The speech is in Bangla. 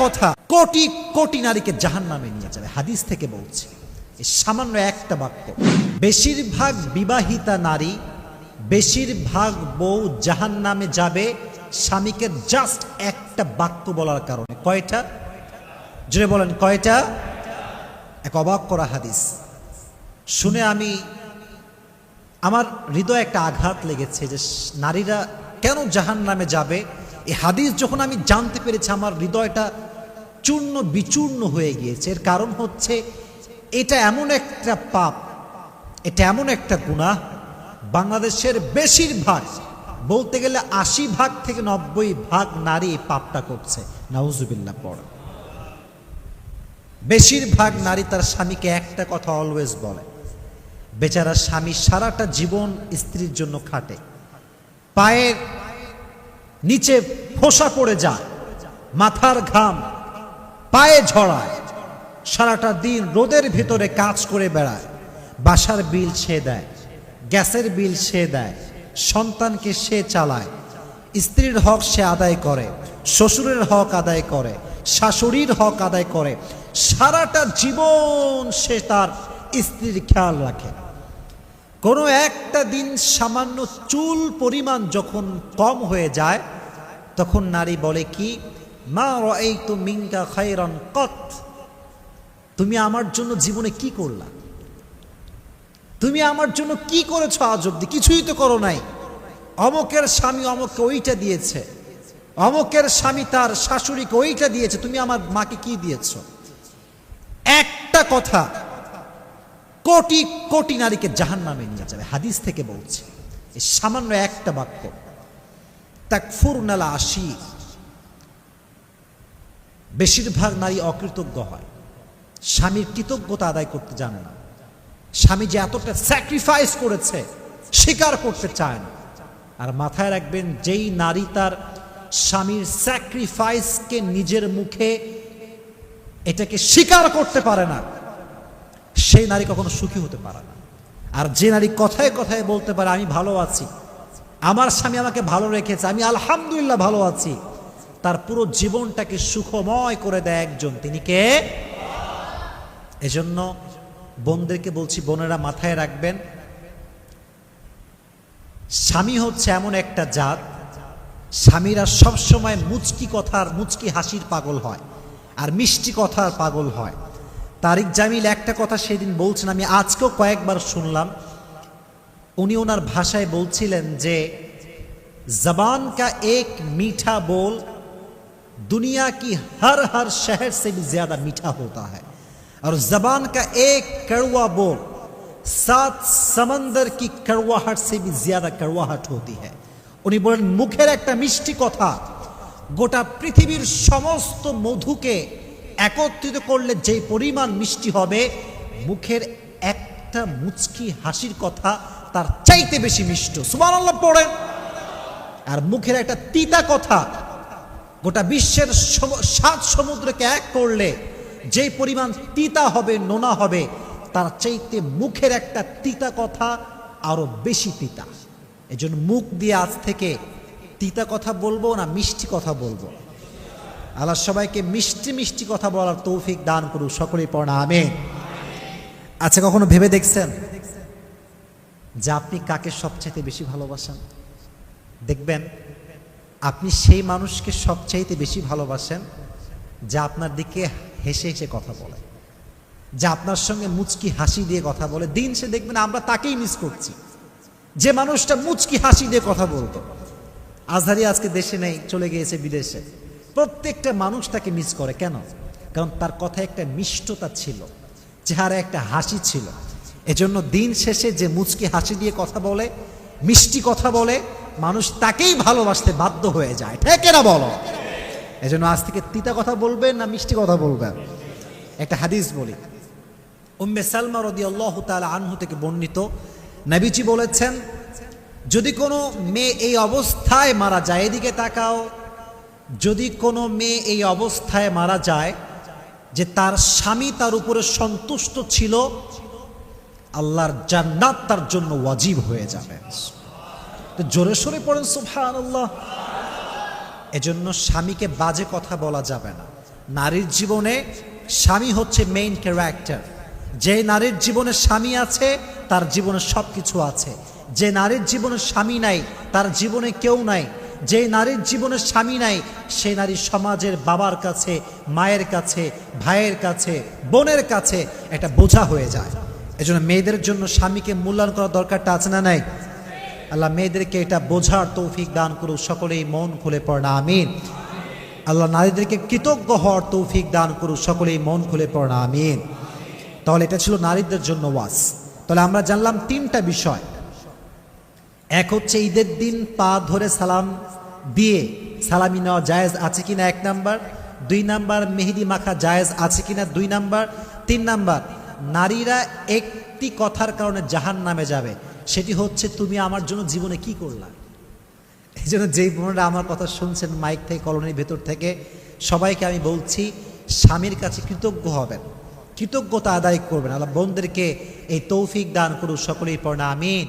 কথা কোটি কোটি নারীকে জাহান্নামে নিয়ে যাবে। হাদিস থেকে বলছি, এই সামান্য একটা বাক্য। বেশিরভাগ বিবাহিতা নারী, বেশিরভাগ বউ জাহান্নামে যাবে স্বামীকে জাস্ট একটা বাক্য বলার কারণে। কয়টা? জোরে বলেন কয়টা? এক অবাক করা হাদিস শুনে আমার হৃদয়ে একটা আঘাত লেগেছে যে নারীরা কেন জাহান্নামে যাবে। এই হাদিস যখন আমি জানতে পেরেছি আমার হৃদয়টা চূর্ণ বিচূর্ণ হয়ে গিয়েছে। এর কারণ হচ্ছে এটা এমন একটা পাপ, এটা এমন একটা গুনাহ, বাংলাদেশের বেশিরভাগ, বলতে গেলে ৮০ থেকে ৯০ নারী এই পাপটা করছে। নাউজুবিল্লাহ পড়া। বেশিরভাগ নারী তার স্বামীকে একটা কথা অলওয়েজ বলে। বেচারা স্বামী সারাটা জীবন স্ত্রীর জন্য খাটে, পায়ের নিচে ফোসা পড়ে যায়, মাথার ঘাম পায়ে ঝরায়, সারাটা দিন রোদের ভিতরে কাজ করে বেড়ায়, বাসার বিল সে দেয়, গ্যাসের বিল সে দেয়, সন্তানকে সে চালায়, স্ত্রীর হক সে আদায় করে, শ্বশুরের হক আদায় করে, শাশুড়ির হক আদায় করে, সারাটা জীবন সে তার স্ত্রীর খেয়াল রাখে। কোনো একটা দিন সামান্য চুল পরিমাণ যখন কম হয়ে যায় তখন নারী বলে কি, মা রাআইতু মিনকা খায়রান কত, তুমি আমার জন্য জীবনে কি করলা, তুমি আমার জন্য কি করেছো আজ অব্দি? কিছুই তো করো নাই। অমকের স্বামী অমককে ওইটা দিয়েছে, অমকের স্বামী তার শাশুড়িকে ওইটা দিয়েছে, তুমি আমার মাকে কি দিয়েছো? একটা কথা কোটি কোটি নারীকে জাহান্নামে নিয়ে যাবে। হাদিস থেকে বলছি, এই সামান্য একটা বাক্য। তাকফুরনাল আশি, বেশিরভাগ নারী অকৃতজ্ঞ হয়, স্বামীর কৃতজ্ঞতা আদায় করতে জানে না। স্বামী যে এতটা স্যাক্রিফাইস করেছে স্বীকার করতে চায় না। আর মাথায় রাখবেন, যেই নারী তার স্বামীর স্যাক্রিফাইসকে নিজের মুখে এটাকে স্বীকার করতে পারে না, সেই নারী কখনো সুখী হতে পারে না। আর যে নারী কথায় কথায় বলতে পারে আমি ভালো আছি, আমার স্বামী আমাকে ভালো রেখেছে, আমি আলহামদুলিল্লাহ ভালো আছি, তার পুরো জীবনটাকে সুখময় করে দেয় একজন, তিনি কে? এজন্য বোনদেরকে বলছি, বোনেরা মাথায় রাখবেন, স্বামী হচ্ছে এমন একটা জাত, স্বামীরা সবসময় মুচকি কথার, মুচকি হাসির পাগল হয় আর মিষ্টি কথার পাগল হয়। তারিক জামিল একটা কথা সেদিন বলছেন, আমি আজকেও কয়েকবার শুনলাম। উনি ওনার ভাষায় বলছিলেন যে জবান কা এক মিঠা बोल दुनिया की हर हर शहर से भी ज्यादा मीठा होता है और जबान का एक कड़वा बोल 7 समंदर की कड़वाहट से भी ज्यादा कड़वाहट होती है। উনি বলেন মুখের একটা মিষ্টি কথা গোটা পৃথিবীর সমস্ত মধুকে একত্রিত করলে যে পরিমাণ মিষ্টি হবে, মুখের একটা মুচকি হাসির কথা তার চাইতে বেশি মিষ্ট। সুবহানাল্লাহ পড়েন। আর মুখের একটা তিতা কথা গোটা বিশ্বের 7 সমুদ্রকে এক করলে যে পরিমাণ তিতা হবে, নোনা হবে, তার চাইতে মুখের একটা তিতা কথা আরো বেশি তিতা। এজন্য মুখ দিয়ে আজ থেকে তিতা কথা বলবো না, মিষ্টি কথা বলবো। আল্লাহ সবাইকে মিষ্টি মিষ্টি কথা বলার তৌফিক দান করুক, সকলেই পড়া আমিন। আচ্ছা, কখনো ভেবে দেখছেন যে আপনি কাকে সবচাইতে বেশি ভালোবাসেন? দেখবেন আপনি সেই মানুষকে সবচাইতে বেশি ভালোবাসেন যা আপনার দিকে হেসে হেসে কথা বলে, যা আপনার সঙ্গে মুচকি হাসি দিয়ে কথা বলে। দিন সে দেখবেন আমরা তাকেই মিস করছি, যে মানুষটা মুচকি হাসি দিয়ে কথা বলতো। আজহারি আজকে দেশে নেই, চলে গিয়েছে বিদেশে। প্রত্যেকটা মানুষ তাকে মিস করে। কেন? কারণ তার কথায় একটা মিষ্টতা ছিল, চেহারা একটা হাসি ছিল। এজন্য দিন শেষে যে মুচকি হাসি দিয়ে কথা বলে, মিষ্টি কথা বলে, মানুষ তাকেই ভালোবাসতে বাধ্য হয়ে যায়। ঠিক না বলো? এজন্য আজ থেকে তিতা কথা বলবেন না মিষ্টি কথা বলবেন? একটা হাদিস বলি, উম্মে সালমা রাদিয়াল্লাহু তাআলা আনহু থেকে বর্ণিত, নবীজি বলেছেন, যদি কোনো মেয়ে এই অবস্থায় মারা যায়, এদিকে তাকাও, যদি কোনো মেয়ে এই অবস্থায় মারা যায় যে তার স্বামী তার উপরে সন্তুষ্ট ছিল, আল্লাহর জান্নাত তার জন্য ওয়াজিব হয়ে যাবে। তো জোরে সোরে পড়েন সুবহানাল্লাহ। এজন্য স্বামীকে বাজে কথা বলা যাবে না, নারীর জীবনে স্বামী হচ্ছে মেইন ক্যারেক্টার। যে নারীর জীবনে স্বামী আছে তার জীবনে সব কিছু আছে। যে নারীর জীবনে স্বামী নাই তার জীবনে কেউ নাই। যে নারীর জীবনে স্বামী নাই সে নারী সমাজের বাবার কাছে, মায়ের কাছে, ভাইয়ের কাছে, বোনের কাছে একটা বোঝা হয়ে যায়। এজন্য মেয়েদের জন্য স্বামীকে মূল্যায়ন করার দরকারটা আছে না নাই? আল্লাহ মেয়েদেরকে এটা বোঝার তৌফিক দান করুক, সকলেই মন খুলে পড়না আমিন। আল্লাহ নারীদেরকে কৃতজ্ঞ হওয়ার তৌফিক দান করুক, সকলেই মন খুলে পড়না আমিন। তাহলে এটা ছিল নারীদের জন্য ওয়াজ। তাহলে আমরা জানলাম তিনটা বিষয়। এক হচ্ছে ঈদের দিন পা ধরে সালাম দিয়ে সালামি নেওয়া জায়েজ আছে কিনা, 1 নাম্বার। 2 নাম্বার, মেহেদি মাখা জায়েজ আছে কিনা, 2 নাম্বার। 3 নাম্বার, নারীরা একটি কথার কারণে জাহান্নামে যাবে, সেটি হচ্ছে তুমি আমার জন্য জীবনে কি করলা। এই জন্য যেই বোনেরা আমার কথা শুনছেন মাইক থেকে, কলোনির ভেতর থেকে, সবাইকে আমি বলছি স্বামীর কাছে কৃতজ্ঞ হবেন, কৃতজ্ঞতা আদায় করবেন। আল্লাহ বোনদেরকে এই তৌফিক দান করুক, সকলেই পড়না আমিন।